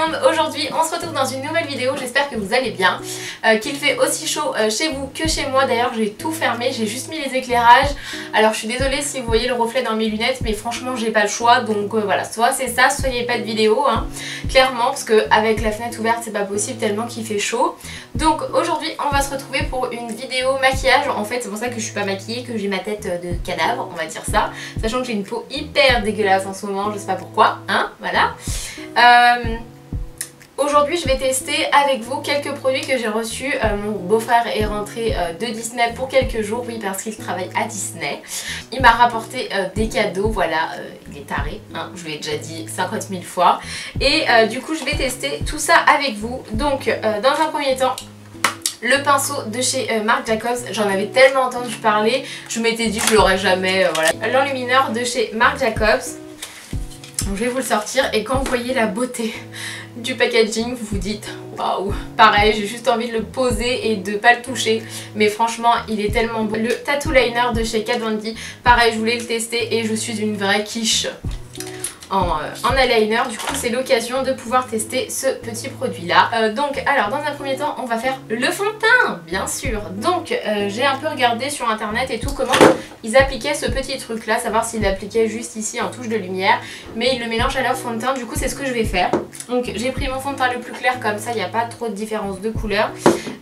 monde, aujourd'hui on se retrouve dans une nouvelle vidéo, j'espère que vous allez bien, qu'il fait aussi chaud chez vous que chez moi. D'ailleurs j'ai tout fermé, j'ai juste mis les éclairages. Alors je suis désolée si vous voyez le reflet dans mes lunettes, mais franchement j'ai pas le choix, donc voilà, soit c'est ça, soit il n'y a pas de vidéo, hein, clairement, parce qu'avec la fenêtre ouverte c'est pas possible tellement qu'il fait chaud. Donc aujourd'hui on va se retrouver pour une vidéo maquillage. En fait c'est pour ça que je suis pas maquillée, que j'ai ma tête de cadavre, on va dire ça, sachant que j'ai une peau hyper dégueulasse en ce moment, je sais pas pourquoi, hein, voilà. Aujourd'hui je vais tester avec vous quelques produits que j'ai reçus. Mon beau-frère est rentré de Disney pour quelques jours, oui, parce qu'il travaille à Disney. Il m'a rapporté des cadeaux, voilà, il est taré, hein, je vous l'ai déjà dit 50 000 fois. Et du coup je vais tester tout ça avec vous. Donc dans un premier temps, le pinceau de chez Marc Jacobs, j'en avais tellement entendu parler, je m'étais dit que je l'aurais jamais, voilà. L'enlumineur de chez Marc Jacobs. Donc, je vais vous le sortir et quand vous voyez la beauté du packaging, vous vous dites waouh, pareil, j'ai juste envie de le poser et de pas le toucher, mais franchement il est tellement beau. Le tattoo liner de chez Kat Von D, pareil, je voulais le tester et je suis une vraie quiche en eyeliner. Du coup c'est l'occasion de pouvoir tester ce petit produit là. Donc alors dans un premier temps on va faire le fond de teint, bien sûr. Donc j'ai un peu regardé sur internet et tout comment ils appliquaient ce petit truc là, savoir s'ils l'appliquaient juste ici en touche de lumière, mais ils le mélangent à leur fond de teint. Du coup c'est ce que je vais faire. Donc j'ai pris mon fond de teint le plus clair, comme ça il n'y a pas trop de différence de couleur.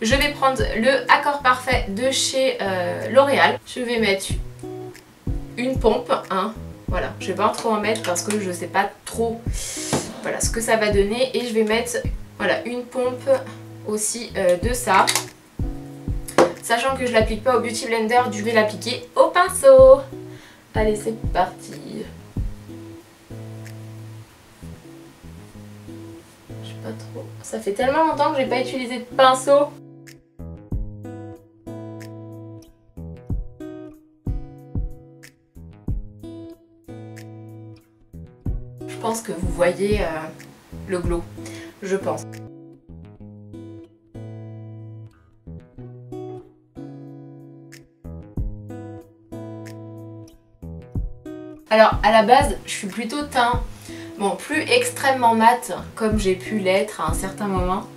Je vais prendre le Accord Parfait de chez L'Oréal. Je vais mettre une pompe, hein. Voilà, je vais pas trop en mettre parce que je sais pas trop, voilà, ce que ça va donner. Et je vais mettre, voilà, une pompe aussi de ça. Sachant que je l'applique pas au Beauty Blender, je vais l'appliquer au pinceau. Allez, c'est parti. Je sais pas trop. Ça fait tellement longtemps que j'ai pas utilisé de pinceau. Je pense que vous voyez le glow, je pense. Alors à la base je suis plutôt teint, bon, plus extrêmement mat comme j'ai pu l'être à un certain moment,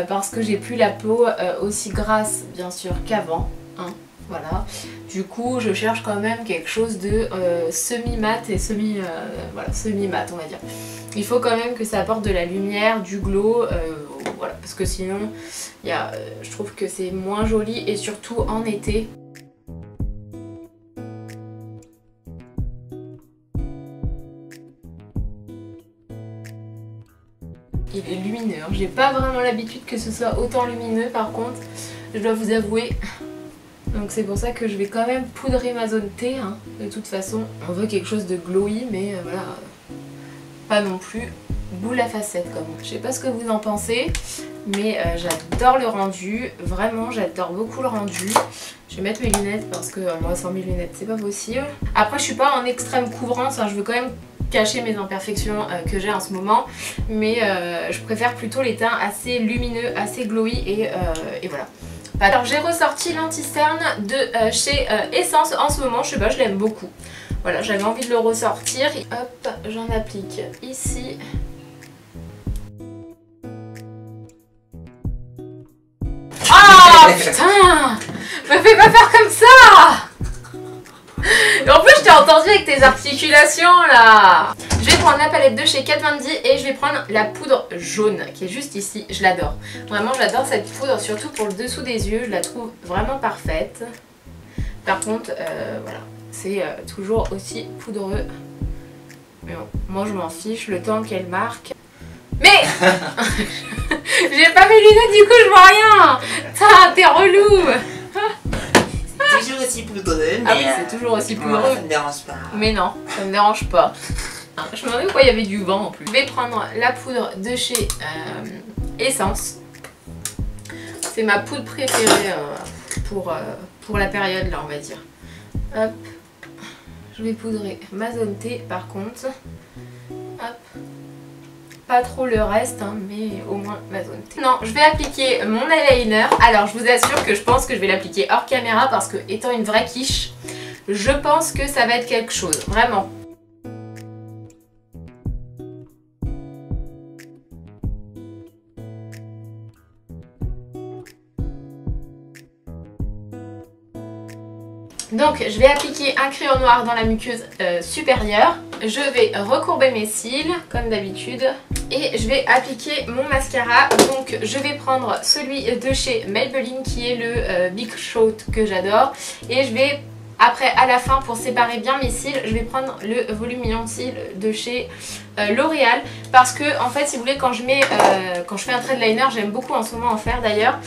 parce que j'ai plus la peau aussi grasse bien sûr qu'avant, hein. Voilà, du coup je cherche quand même quelque chose de semi-mat et voilà, semi-mat on va dire. Il faut quand même que ça apporte de la lumière, du glow, voilà, parce que sinon je trouve que c'est moins joli, et surtout en été. Il est lumineux, hein. J'ai pas vraiment l'habitude que ce soit autant lumineux par contre, je dois vous avouer. Donc c'est pour ça que je vais quand même poudrer ma zone T, hein. De toute façon on veut quelque chose de glowy, mais voilà, pas non plus boule à facettes comme. Je sais pas ce que vous en pensez, mais j'adore le rendu, vraiment j'adore beaucoup le rendu. Je vais mettre mes lunettes parce que moi sans mes lunettes c'est pas possible. Après je suis pas en extrême couvrance, hein. Je veux quand même cacher mes imperfections que j'ai en ce moment, mais je préfère plutôt les teints assez lumineux, assez glowy, et voilà. Alors j'ai ressorti l'anti-cerne de chez Essence en ce moment, je sais pas, je l'aime beaucoup. Voilà, j'avais envie de le ressortir. Hop, j'en applique ici. Ah putain, me fais pas faire comme ça. Et en plus je t'ai entendu avec tes articulations là. Je vais prendre la palette de chez Kat Von D et je vais prendre la poudre jaune qui est juste ici. Je l'adore, vraiment j'adore cette poudre, surtout pour le dessous des yeux, je la trouve vraiment parfaite. Par contre voilà, c'est toujours aussi poudreux, mais bon, moi je m'en fiche le temps qu'elle marque. Mais j'ai pas mes lunettes, du coup je vois rien. T'es relou. Toujours aussi poudreux, mais ah oui, c'est toujours aussi poudreux. Ça me dérange pas. Mais non, ça me dérange pas. Je me demandais pourquoi il y avait du vent en plus. Je vais prendre la poudre de chez Essence. C'est ma poudre préférée pour la période là, on va dire. Hop. Je vais poudrer ma zone T par contre. Hop. Pas trop le reste, hein, mais au moins ma zone T. Non, je vais appliquer mon eyeliner. Alors je vous assure que je pense que je vais l'appliquer hors caméra parce que étant une vraie quiche, je pense que ça va être quelque chose, vraiment. Donc je vais appliquer un crayon noir dans la muqueuse supérieure. Je vais recourber mes cils comme d'habitude. Et je vais appliquer mon mascara. Donc je vais prendre celui de chez Maybelline qui est le Big Shot que j'adore. Et je vais après à la fin pour séparer bien mes cils, je vais prendre le volumion de cils de chez L'Oréal. Parce que en fait si vous voulez quand je fais un trait de liner, j'aime beaucoup en ce moment en faire d'ailleurs.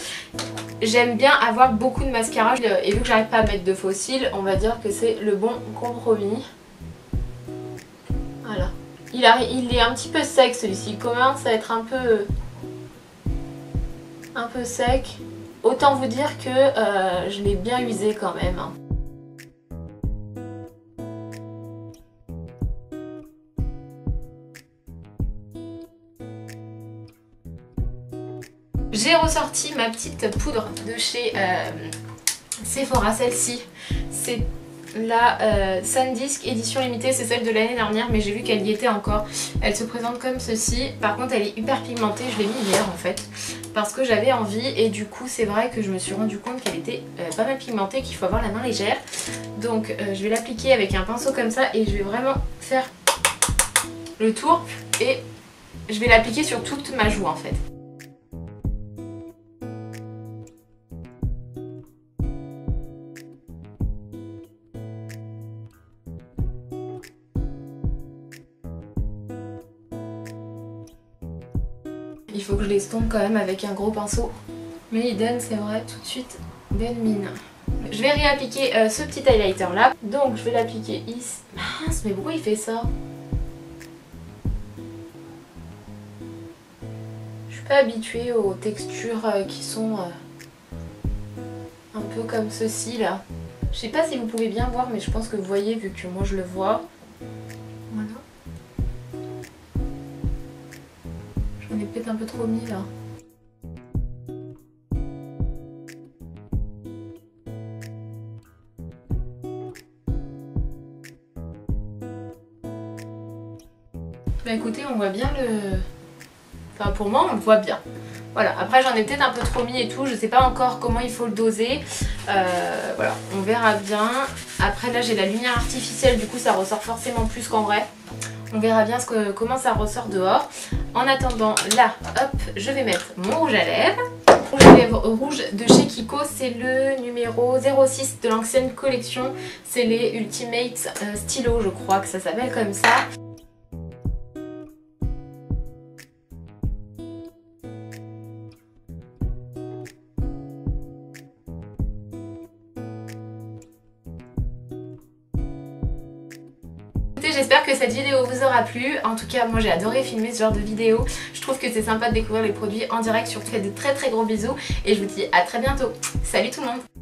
J'aime bien avoir beaucoup de mascara et vu que j'arrive pas à mettre de faux cils, on va dire que c'est le bon compromis. Voilà. Il est un petit peu sec celui-ci, il commence à être un peu sec. Autant vous dire que je l'ai bien usé quand même. Hein. J'ai ressorti ma petite poudre de chez Sephora, celle-ci. C'est la Sandisk édition limitée, c'est celle de l'année dernière mais j'ai vu qu'elle y était encore. Elle se présente comme ceci, par contre elle est hyper pigmentée, je l'ai mis hier en fait parce que j'avais envie et du coup c'est vrai que je me suis rendu compte qu'elle était pas mal pigmentée, qu'il faut avoir la main légère. Donc je vais l'appliquer avec un pinceau comme ça et je vais vraiment faire le tour et je vais l'appliquer sur toute ma joue en fait. Il faut que je l'estompe quand même avec un gros pinceau. Mais il donne, c'est vrai, tout de suite belle mine. Je vais réappliquer ce petit highlighter là. Donc je vais l'appliquer ici. Mince, mais pourquoi il fait ça? Je suis pas habituée aux textures qui sont un peu comme ceci là. Je sais pas si vous pouvez bien voir, mais je pense que vous voyez vu que moi je le vois. Voilà. J'en ai peut-être un peu trop mis là. Bah écoutez, on voit bien le... Enfin pour moi on le voit bien. Voilà, après j'en ai peut-être un peu trop mis et tout, je sais pas encore comment il faut le doser. Voilà, on verra bien. Après là j'ai la lumière artificielle, du coup ça ressort forcément plus qu'en vrai. On verra bien comment ça ressort dehors. En attendant, là, hop, je vais mettre mon rouge à lèvres. Rouge à lèvres rouge de chez Kiko, c'est le numéro 06 de l'ancienne collection. C'est les Ultimate Stylo, je crois que ça s'appelle comme ça. J'espère que cette vidéo vous aura plu. En tout cas moi j'ai adoré filmer ce genre de vidéo. Je trouve que c'est sympa de découvrir les produits en direct. Surtout, je vous fais de très gros bisous et je vous dis à très bientôt. Salut tout le monde.